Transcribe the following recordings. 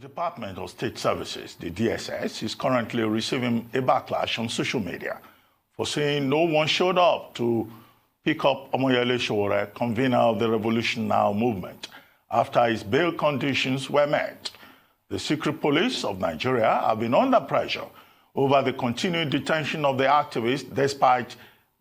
Department of State Services, the DSS, is currently receiving a backlash on social media for saying no one showed up to pick up Omoyele Sowore, convener of the Revolution Now movement, after his bail conditions were met. The secret police of Nigeria have been under pressure over the continued detention of the activist despite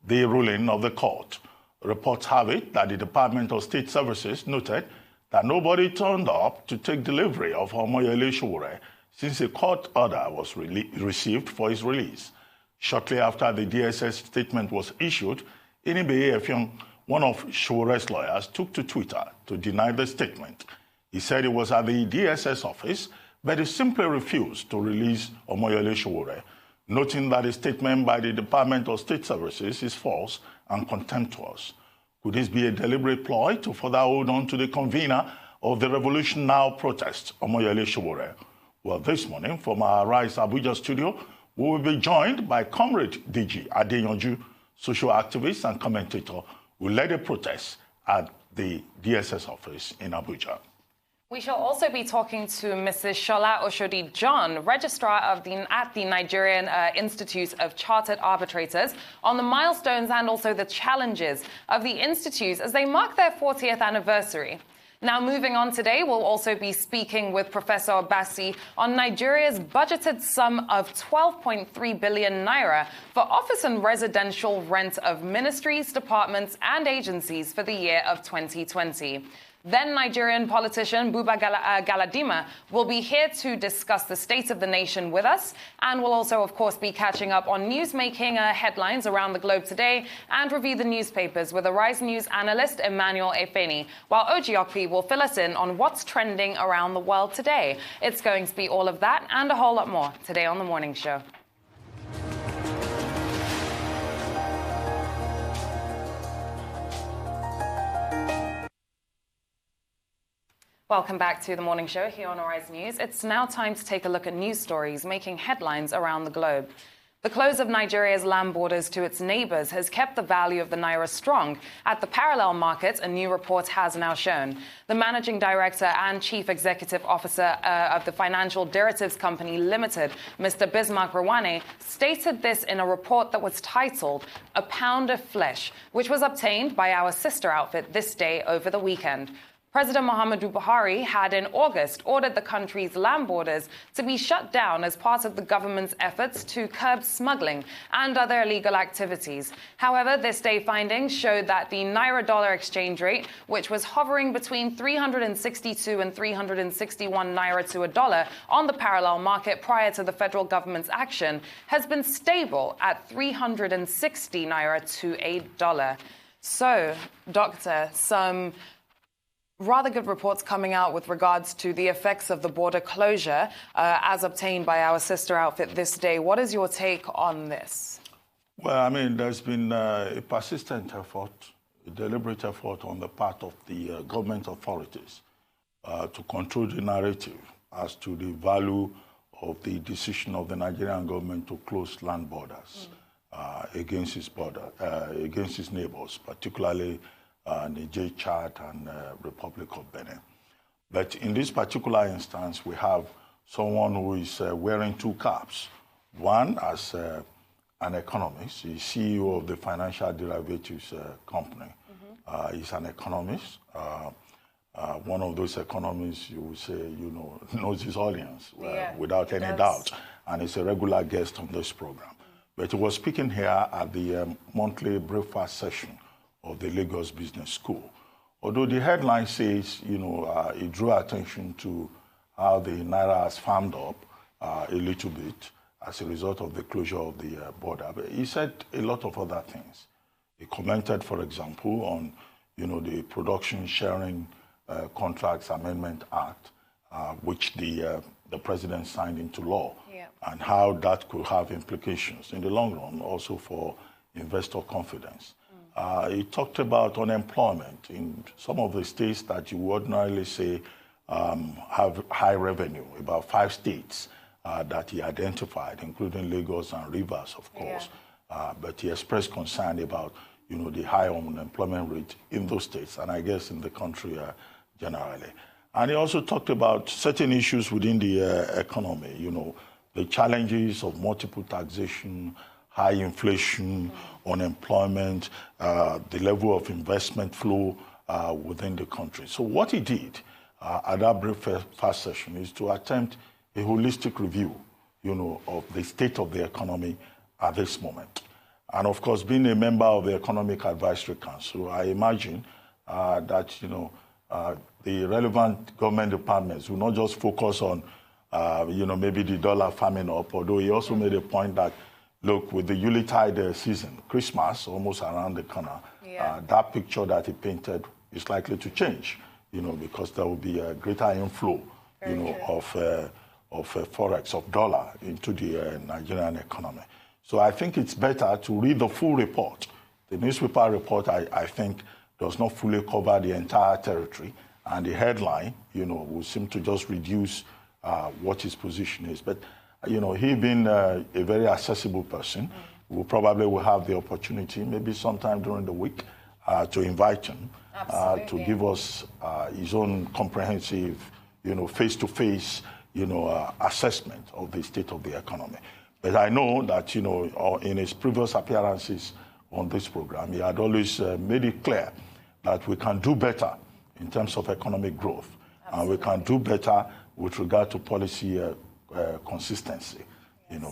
the ruling of the court. Reports have it that the Department of State Services noted that nobody turned up to take delivery of Omoyele Sowore since a court order was received for his release. Shortly after the DSS statement was issued, Inibe Effiong, one of Sowore's lawyers, took to Twitter to deny the statement. He said he was at the DSS office, but he simply refused to release Omoyele Sowore, noting that a statement by the Department of State Services is false and contemptuous. Could this be a deliberate ploy to further hold on to the convener of the Revolution Now protest, Omoyele Sowore? Well, this morning, from our Rise Abuja studio, we will be joined by Comrade DG Adeyanju, social activist and commentator who led a protest at the DSS office in Abuja. We shall also be talking to Mrs. Shola Oshodi John, registrar at the Nigerian Institute of Chartered Arbitrators, on the milestones and also the challenges of the institutes as they mark their 40th anniversary. Now, moving on today, we'll also be speaking with Professor Obasi on Nigeria's budgeted sum of 12.3 billion naira for office and residential rent of ministries, departments and agencies for the year of 2020. Then Nigerian politician Buba Galadima will be here to discuss the state of the nation with us, and we'll also, of course, be catching up on news-making headlines around the globe today and review the newspapers with Arise News analyst Emmanuel Efeni, while Ojiokpi will fill us in on what's trending around the world today. It's going to be all of that and a whole lot more today on The Morning Show. Welcome back to The Morning Show here on Arise News. It's now time to take a look at news stories making headlines around the globe. The close of Nigeria's land borders to its neighbors has kept the value of the naira strong. At the parallel market, a new report has now shown. The managing director and chief executive officer of the Financial Derivatives Company Limited, Mr. Bismarck Rawane, stated this in a report that was titled "A Pound of Flesh," which was obtained by our sister outfit this day over the weekend. President Muhammadu Buhari had in August ordered the country's land borders to be shut down as part of the government's efforts to curb smuggling and other illegal activities. However, this day findings showed that the naira-dollar exchange rate, which was hovering between 362 and 361 naira to a dollar on the parallel market prior to the federal government's action, has been stable at 360 naira to a dollar. So, Doctor, some rather good reports coming out with regards to the effects of the border closure as obtained by our sister outfit this day. What is your take on this? Well, I mean, there's been a persistent effort, a deliberate effort on the part of the government authorities to control the narrative as to the value of the decision of the Nigerian government to close land borders against its neighbors, particularly Niger, Chad, and Republic of Benin. But in this particular instance, we have someone who is wearing two caps. One as an economist, he's CEO of the Financial Derivatives Company. He's an economist. One of those economists, you would say, knows his audience without any doubt. And he's a regular guest on this program. But he was speaking here at the monthly breakfast session of the Lagos Business School. Although the headline says, it drew attention to how the naira has firmed up a little bit as a result of the closure of the border. But he said a lot of other things. He commented, for example, on, the Production Sharing Contracts Amendment Act, which the president signed into law, and how that could have implications in the long run also for investor confidence. He talked about unemployment in some of the states that you ordinarily say have high revenue, about 5 states that he identified, including Lagos and Rivers, of course. But he expressed concern about, the high unemployment rate in those states, and I guess in the country generally. And he also talked about certain issues within the economy, the challenges of multiple taxation, high inflation, unemployment, the level of investment flow within the country. So what he did at that brief first session is to attempt a holistic review, of the state of the economy at this moment. And of course, being a member of the Economic Advisory Council, I imagine that, the relevant government departments will not just focus on, maybe the dollar farming up, although he also made a point that, look, with the Yuletide season, Christmas almost around the corner, that picture that he painted is likely to change, because there will be a greater inflow, of forex, of dollar into the Nigerian economy. So I think it's better to read the full report. The newspaper report, I think, does not fully cover the entire territory, and the headline, will seem to just reduce what his position is. But, he being a very accessible person, we probably will have the opportunity, maybe sometime during the week, to invite him to give us his own comprehensive, face-to-face, assessment of the state of the economy. But I know that, in his previous appearances on this program, he had always made it clear that we can do better in terms of economic growth. Absolutely. And we can do better with regard to policy consistency.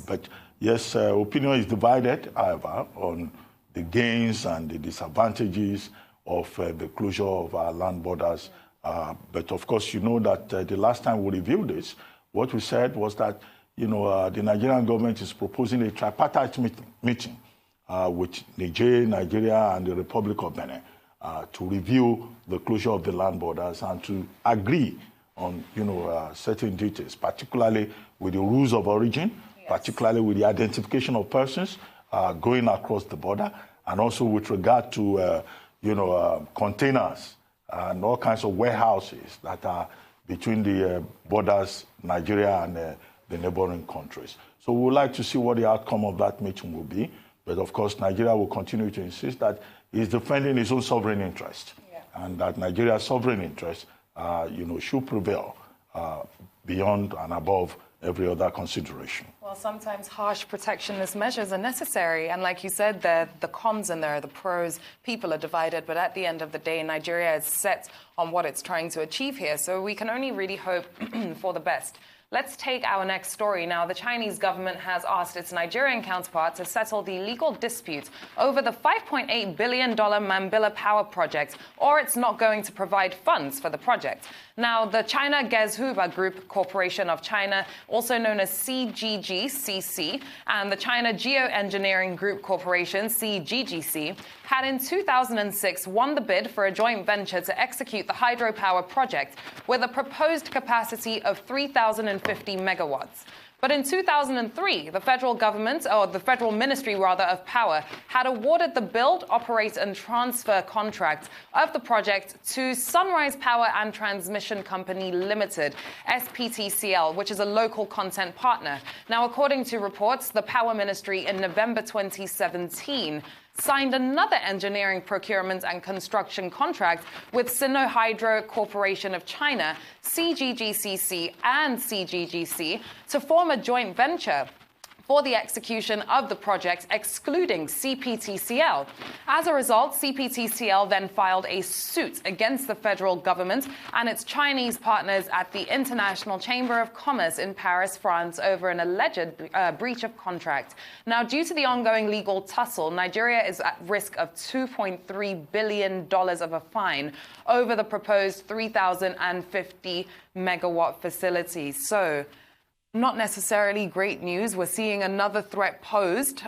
But yes, opinion is divided, however, on the gains and the disadvantages of the closure of our land borders. But of course, that the last time we reviewed this, what we said was that, the Nigerian government is proposing a tripartite meeting with Nigeria, and the Republic of Benin to review the closure of the land borders and to agree on, certain details, particularly with the rules of origin, particularly with the identification of persons going across the border, and also with regard to, containers and all kinds of warehouses that are between the borders, Nigeria and the neighboring countries. So we would like to see what the outcome of that meeting will be. But of course, Nigeria will continue to insist that he's defending his own sovereign interest, and that Nigeria's sovereign interest, should prevail beyond and above every other consideration. Well, sometimes harsh protectionist measures are necessary. And like you said, the cons and there are the pros. People are divided. But at the end of the day, Nigeria is set on what it's trying to achieve here. So we can only really hope for the best. Let's take our next story. Now, the Chinese government has asked its Nigerian counterpart to settle the legal dispute over the $5.8 billion Mambilla power project, or it's not going to provide funds for the project. Now, the China Gezhouba Group Corporation of China, also known as CGGCC, and the China Geoengineering Group Corporation, CGGC, had in 2006 won the bid for a joint venture to execute the hydropower project with a proposed capacity of 3,050 megawatts. But in 2003, the federal government, or the federal ministry rather, of power had awarded the build, operate and transfer contract of the project to Sunrise Power and Transmission Company Limited, SPTCL, which is a local content partner. Now, according to reports, the power ministry in November 2017 signed another engineering procurement and construction contract with Sinohydro Corporation of China, CGGCC and CGGC, to form a joint venture for the execution of the project, excluding CPTCL. As a result, CPTCL then filed a suit against the federal government and its Chinese partners at the International Chamber of Commerce in Paris, France, over an alleged breach of contract. Now, due to the ongoing legal tussle, Nigeria is at risk of $2.3 billion of a fine over the proposed 3,050 megawatt facility. So, not necessarily great news. We're seeing another threat posed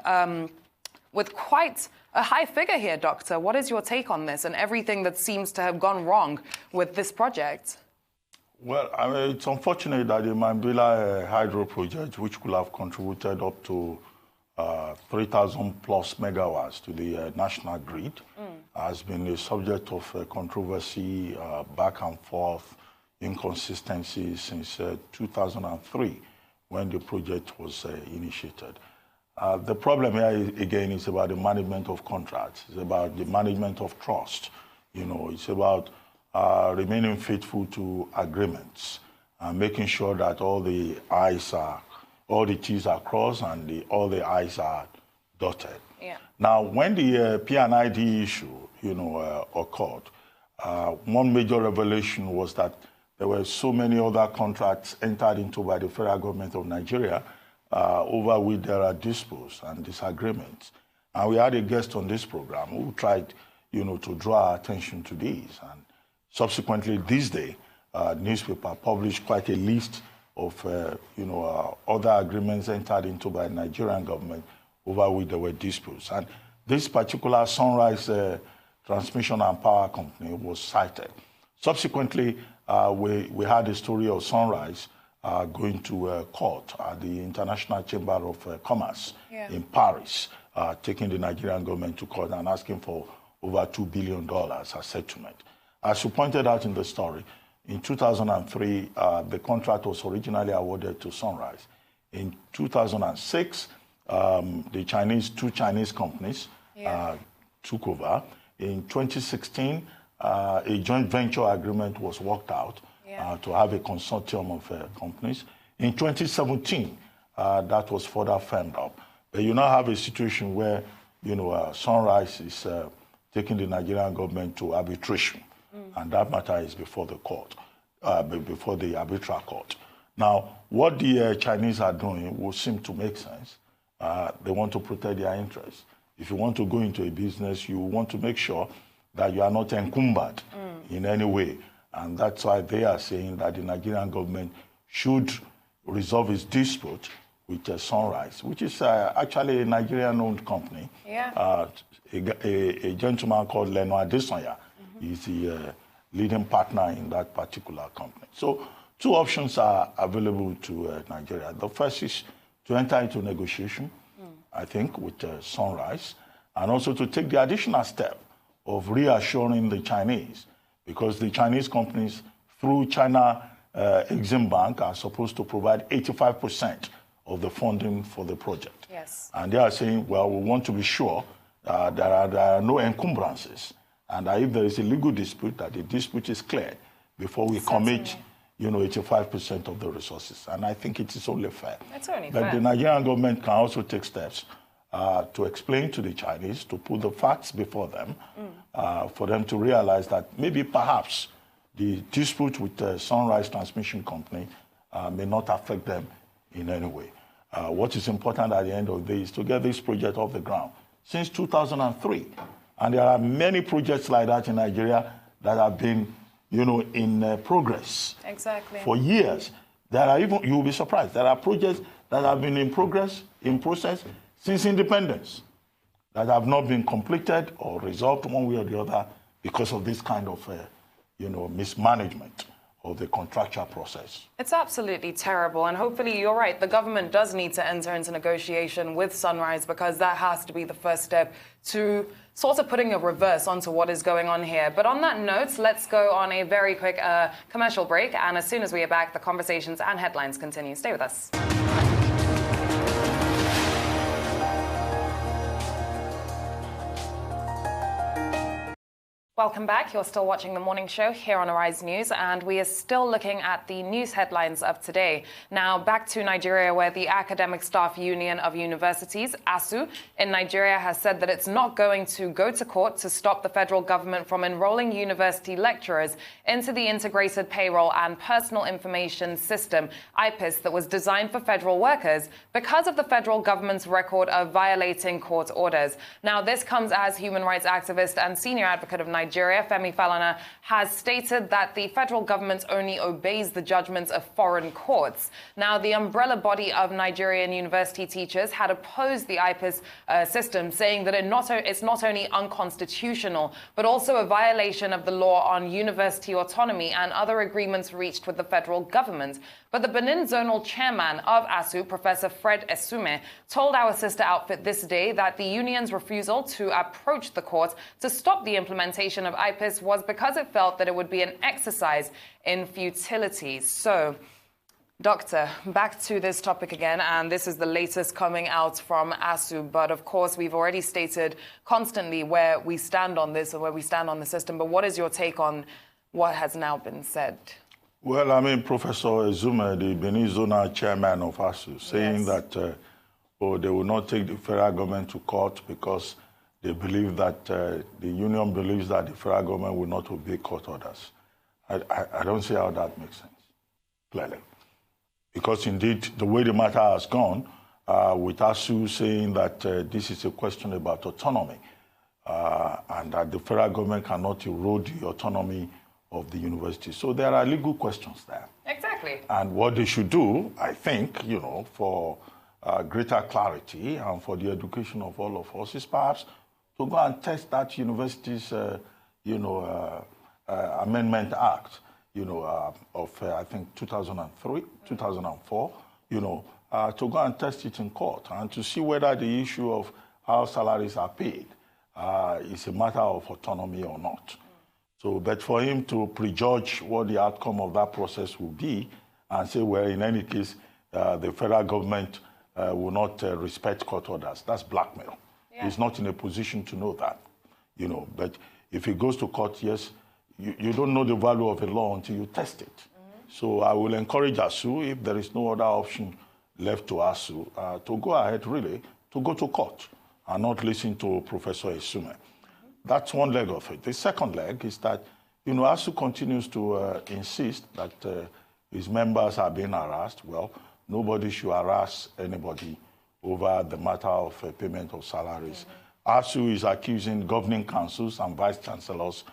with quite a high figure here, Doctor. What is your take on this and everything that seems to have gone wrong with this project? Well, I mean, it's unfortunate that the Mambilla hydro project, which could have contributed up to 3,000 plus megawatts to the national grid, has been a subject of controversy, back and forth, inconsistencies since 2003. When the project was initiated. The problem here, again, is about the management of contracts. It's about the management of trust. It's about remaining faithful to agreements and making sure that all the T's are crossed and all the I's are dotted. Yeah. Now, when the P&ID issue, occurred, one major revelation was that there were so many other contracts entered into by the federal government of Nigeria over which there are disputes and disagreements. And we had a guest on this program who tried, to draw our attention to these. And subsequently, this day, newspaper published quite a list of, other agreements entered into by the Nigerian government over which there were disputes. And this particular Sunrise Transmission and Power Company was cited. Subsequently, we had a story of Sunrise going to court at the International Chamber of Commerce in Paris, taking the Nigerian government to court and asking for over $2 billion as settlement. As you pointed out in the story, in 2003, the contract was originally awarded to Sunrise. In 2006, two Chinese companies took over. In 2016, a joint venture agreement was worked out to have a consortium of companies. In 2017, that was further firmed up. But you now have a situation where, Sunrise is taking the Nigerian government to arbitration, and that matter is before the court, before the arbitral court. Now, what the Chinese are doing will seem to make sense. They want to protect their interests. If you want to go into a business, you want to make sure that you are not encumbered in any way. And that's why they are saying that the Nigerian government should resolve its dispute with Sunrise, which is actually a Nigerian-owned company. Yeah. A gentleman called Leno Adesanya is the leading partner in that particular company. So two options are available to Nigeria. The first is to enter into negotiation, I think, with Sunrise, and also to take the additional step of reassuring the Chinese, because the Chinese companies, through China Exim Bank, are supposed to provide 85% of the funding for the project. Yes. And they are saying, well, we want to be sure there are no encumbrances, and that if there is a legal dispute, that the dispute is cleared before we commit 85% of the resources. And I think it is only fair. It's only fair. But the Nigerian government can also take steps to explain to the Chinese, to put the facts before them, for them to realize that maybe perhaps the dispute with the Sunrise Transmission Company may not affect them in any way. What is important at the end of the day is to get this project off the ground. Since 2003, and there are many projects like that in Nigeria that have been in progress for years. There are even, you'll be surprised, there are projects that have been in process since independence that have not been completed or resolved one way or the other because of this kind of, mismanagement of the contractual process. It's absolutely terrible, and hopefully you're right, the government does need to enter into negotiation with Sunrise, because that has to be the first step to sort of putting a reverse onto what is going on here. But on that note, let's go on a very quick commercial break, and as soon as we are back, the conversations and headlines continue. Stay with us. Welcome back. You're still watching The Morning Show here on Arise News, and we are still looking at the news headlines of today. Now, back to Nigeria, where the Academic Staff Union of Universities, ASUU, in Nigeria has said that it's not going to go to court to stop the federal government from enrolling university lecturers into the Integrated Payroll and Personal Information System, IPIS, that was designed for federal workers because of the federal government's record of violating court orders. Now, this comes as human rights activist and senior advocate of Nigeria, Femi Falana, has stated that the federal government only obeys the judgments of foreign courts. Now, the umbrella body of Nigerian university teachers had opposed the IPIS system, saying that it's not only unconstitutional, but also a violation of the law on university autonomy and other agreements reached with the federal government. But the Benin Zonal Chairman of ASUU, Professor Fred Esume, told our sister outfit this day that the union's refusal to approach the court to stop the implementation of IPIS was because it felt that it would be an exercise in futility. So, Doctor, back to this topic again, and this is the latest coming out from ASUU. But of course, we've already stated constantly where we stand on this and where we stand on the system. But what is your take on what has now been said? Well, I mean, Professor Ezume, the Benin Zonal chairman of ASUU, saying that they will not take the federal government to court because they believe that the union believes that the federal government will not obey court orders. I don't see how that makes sense, clearly. Because indeed, the way the matter has gone, with ASUU saying that this is a question about autonomy, and that the federal government cannot erode the autonomy of the university. So there are legal questions there. Exactly. And what they should do, I think, for greater clarity and for the education of all of us is perhaps to go and test that university's, Amendment Act, of, I think, 2003, 2004, to go and test it in court and to see whether the issue of how salaries are paid is a matter of autonomy or not. So, but for him to prejudge what the outcome of that process will be and say, well, in any case, the federal government will not respect court orders, that's blackmail. Yeah. He's not in a position to know that, But if he goes to court, yes, you don't know the value of a law until you test it. So I will encourage ASUU, if there is no other option left to ASUU, to go ahead, really, to go to court and not listen to Professor Ezume. That's one leg of it. The second leg is that, ASUU continues to insist that his members are being harassed. Well, nobody should harass anybody over the matter of payment of salaries. ASUU is accusing governing councils and vice chancellors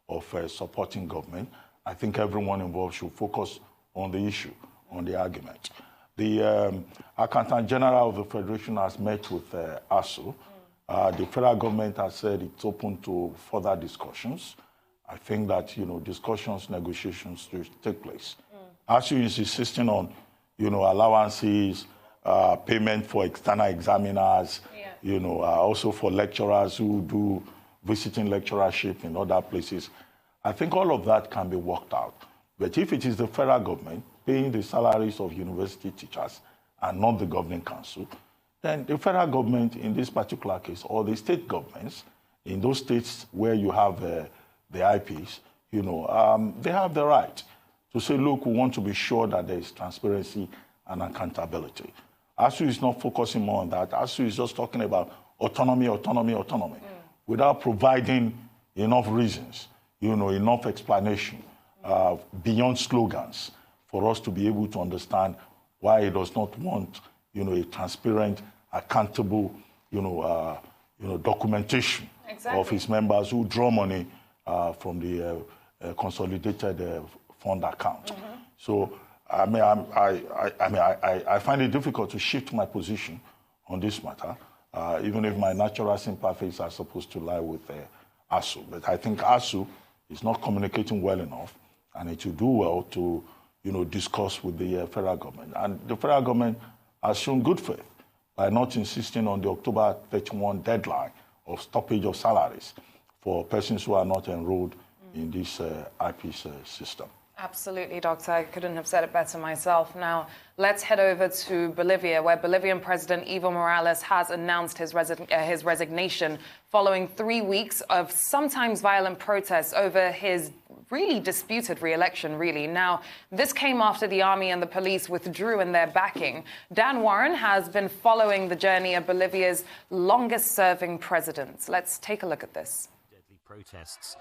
of supporting government. I think everyone involved should focus on the issue, on the argument. The Accountant General of the Federation has met with ASUU. The federal government has said it's open to further discussions. I think that, discussions, negotiations should take place. ASUU is insisting on, allowances, payment for external examiners, also for lecturers who do visiting lecturership in other places. I think all of that can be worked out. But if it is the federal government paying the salaries of university teachers and not the governing council, then the federal government in this particular case, or the state governments, in those states where you have the IPs, they have the right to say, look, we want to be sure that there is transparency and accountability. ASUU is not focusing more on that. ASUU is just talking about autonomy, without providing enough reasons, enough explanation beyond slogans for us to be able to understand why it does not want, a transparent, accountable, documentation of his members who draw money from the consolidated fund account. So, I find it difficult to shift my position on this matter, even if my natural sympathies are supposed to lie with ASUU. But I think ASUU is not communicating well enough, and it will do well to, discuss with the federal government. And the federal government has shown good faith by not insisting on the October 31 deadline of stoppage of salaries for persons who are not enrolled in this IP's system. Absolutely, Doctor. I couldn't have said it better myself. Now, let's head over to Bolivia, where Bolivian President Evo Morales has announced his resignation following 3 weeks of sometimes violent protests over his really disputed re-election, really. Now, this came after the army and the police withdrew in their backing. Dan Warren has been following the journey of Bolivia's longest-serving president. Let's take a look at this. Deadly protests.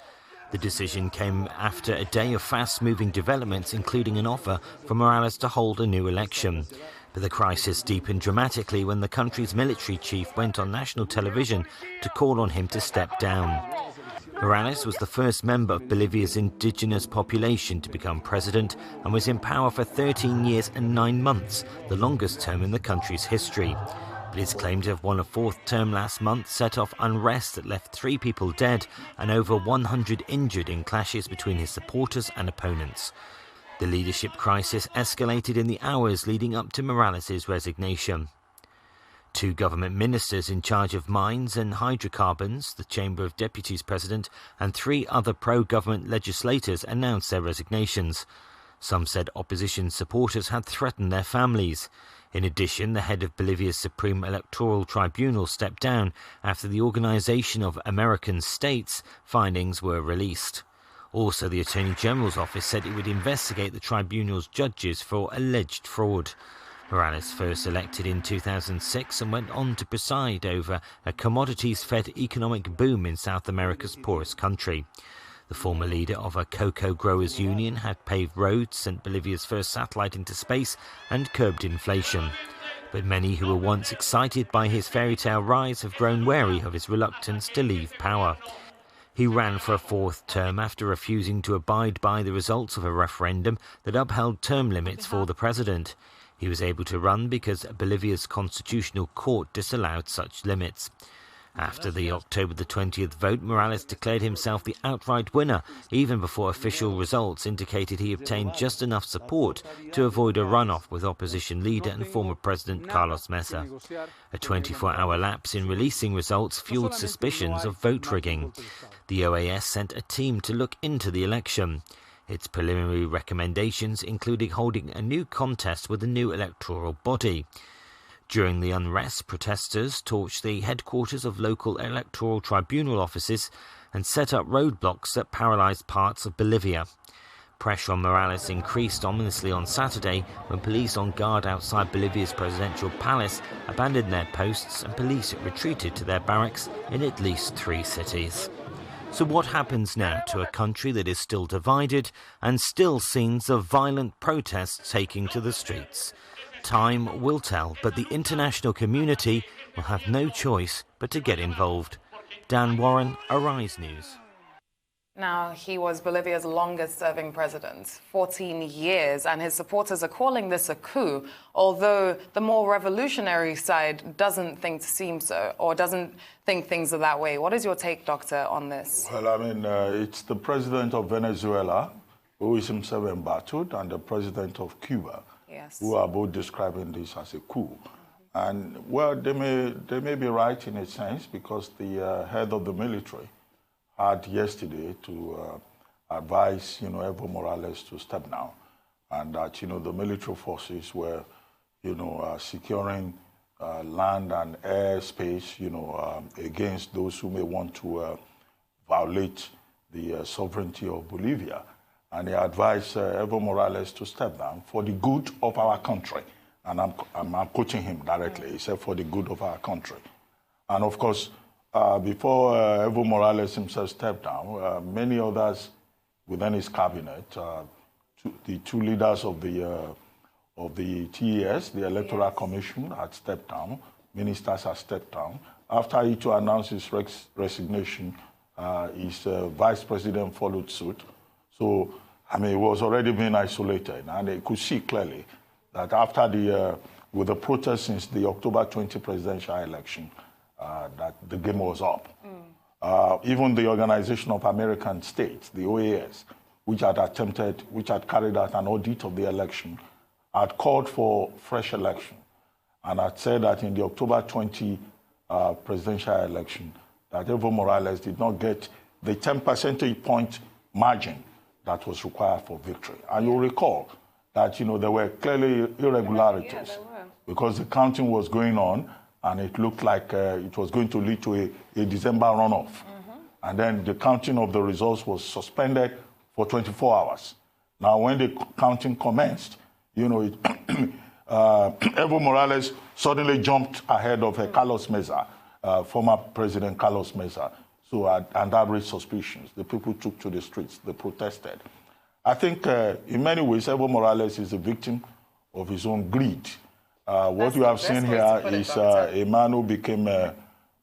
The decision came after a day of fast-moving developments, including an offer for Morales to hold a new election. But the crisis deepened dramatically when the country's military chief went on national television to call on him to step down. Morales was the first member of Bolivia's indigenous population to become president and was in power for 13 years and 9 months, the longest term in the country's history. But his claim to have won a fourth term last month set off unrest that left 3 people dead and over 100 injured in clashes between his supporters and opponents. The leadership crisis escalated in the hours leading up to Morales' resignation. 2 government ministers in charge of mines and hydrocarbons, the Chamber of Deputies President, and 3 other pro-government legislators announced their resignations. Some said opposition supporters had threatened their families. In addition, the head of Bolivia's Supreme Electoral Tribunal stepped down after the Organization of American States findings were released. Also, the Attorney General's office said it would investigate the tribunal's judges for alleged fraud. Morales first elected in 2006 and went on to preside over a commodities-fed economic boom in South America's poorest country. The former leader of a cocoa growers' union had paved roads, sent Bolivia's first satellite into space and curbed inflation. But many who were once excited by his fairy tale rise have grown wary of his reluctance to leave power. He ran for a fourth term after refusing to abide by the results of a referendum that upheld term limits for the president. He was able to run because Bolivia's constitutional court disallowed such limits. After the October the 20th vote, Morales declared himself the outright winner, even before official results indicated he obtained just enough support to avoid a runoff with opposition leader and former President Carlos Mesa. A 24-hour lapse in releasing results fueled suspicions of vote rigging. The OAS sent a team to look into the election. Its preliminary recommendations included holding a new contest with a new electoral body. During the unrest, protesters torched the headquarters of local electoral tribunal offices and set up roadblocks that paralysed parts of Bolivia. Pressure on Morales increased ominously on Saturday when police on guard outside Bolivia's presidential palace abandoned their posts and police retreated to their barracks in at least 3 cities. So what happens now to a country that is still divided and still scenes of violent protests taking to the streets? Time will tell, but the international community will have no choice but to get involved. Dan Warren, Arise News. Now, he was Bolivia's longest-serving president, 14 years, and his supporters are calling this a coup, although the more revolutionary side doesn't think to seem so, or doesn't think things are that way. What is your take, Doctor, on this? Well, I mean, it's the president of Venezuela, who is himself embattled, and the president of Cuba, yes, who are both describing this as a coup. And, well, they may be right in a sense, because the head of the military had yesterday to advise, Evo Morales to step down, and that, the military forces were, securing land and air space, against those who may want to violate the sovereignty of Bolivia. And he advised Evo Morales to step down for the good of our country. And I'm quoting him directly. He said, for the good of our country. And of course, before Evo Morales himself stepped down, many others within his cabinet, the 2 leaders of the TES, the Electoral Commission, had stepped down. Ministers had stepped down. After he to announce his resignation, his vice president followed suit. So, I mean, it was already being isolated, and they could see clearly that after with the protests since the October 20 presidential election, that the game was up. Even the Organization of American States, the OAS, which had carried out an audit of the election, had called for fresh election, and had said that in the October 20 presidential election, that Evo Morales did not get the 10 percentage point margin that was required for victory. And you'll recall that, there were clearly irregularities, because the counting was going on, and it looked like it was going to lead to a December runoff. And then the counting of the results was suspended for 24 hours. Now, when the counting commenced, Evo Morales suddenly jumped ahead of Carlos Mesa, former President Carlos Mesa. So, and that raised suspicions. The people took to the streets. They protested. I think, in many ways, Evo Morales is a victim of his own greed. What you have seen here is a man who became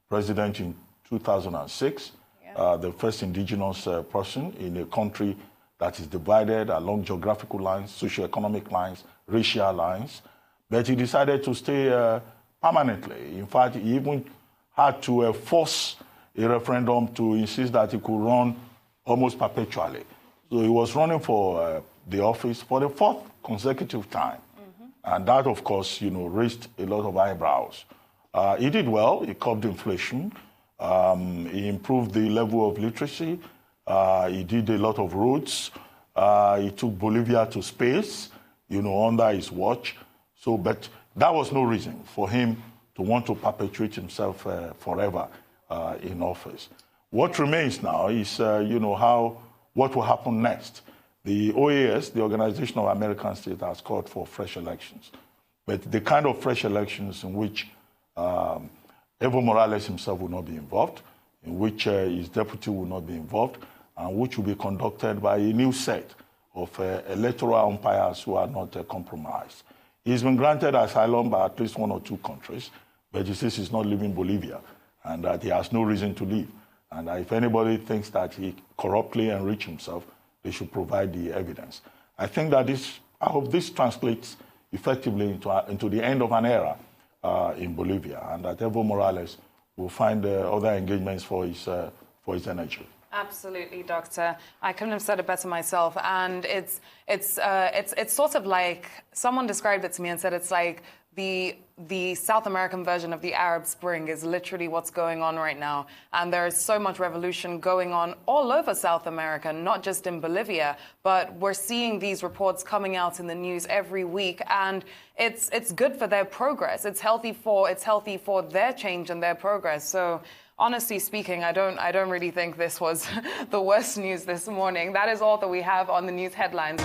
president in 2006, the first indigenous person in a country that is divided along geographical lines, socioeconomic lines, racial lines. But he decided to stay permanently. In fact, he even had to force a referendum to insist that he could run almost perpetually. So he was running for the office for the 4th consecutive time. And that, of course, raised a lot of eyebrows. He did well. He curbed inflation. He improved the level of literacy. He did a lot of roads. He took Bolivia to space, under his watch. So, but that was no reason for him to want to perpetuate himself forever in office. What remains now is, how what will happen next. The OAS, the Organization of American States, has called for fresh elections. But the kind of fresh elections in which Evo Morales himself will not be involved, in which his deputy will not be involved, and which will be conducted by a new set of electoral umpires who are not compromised. He's been granted asylum by at least 1 or 2 countries, but he says he's not leaving Bolivia and that he has no reason to leave. And if anybody thinks that he corruptly enriched himself, they should provide the evidence. I think that I hope this translates effectively into the end of an era in Bolivia, and that Evo Morales will find other engagements for his energy. Absolutely, Doctor. I couldn't have said it better myself. And it's sort of like, someone described it to me and said it's like the South American version of the Arab Spring is literally what's going on right now. And there is so much revolution going on all over South America, not just in Bolivia, but we're seeing these reports coming out in the news every week, and it's good for their progress. It's healthy for their change and their progress. So honestly speaking, I don't really think this was the worst news this morning. That is all that we have on the news headlines.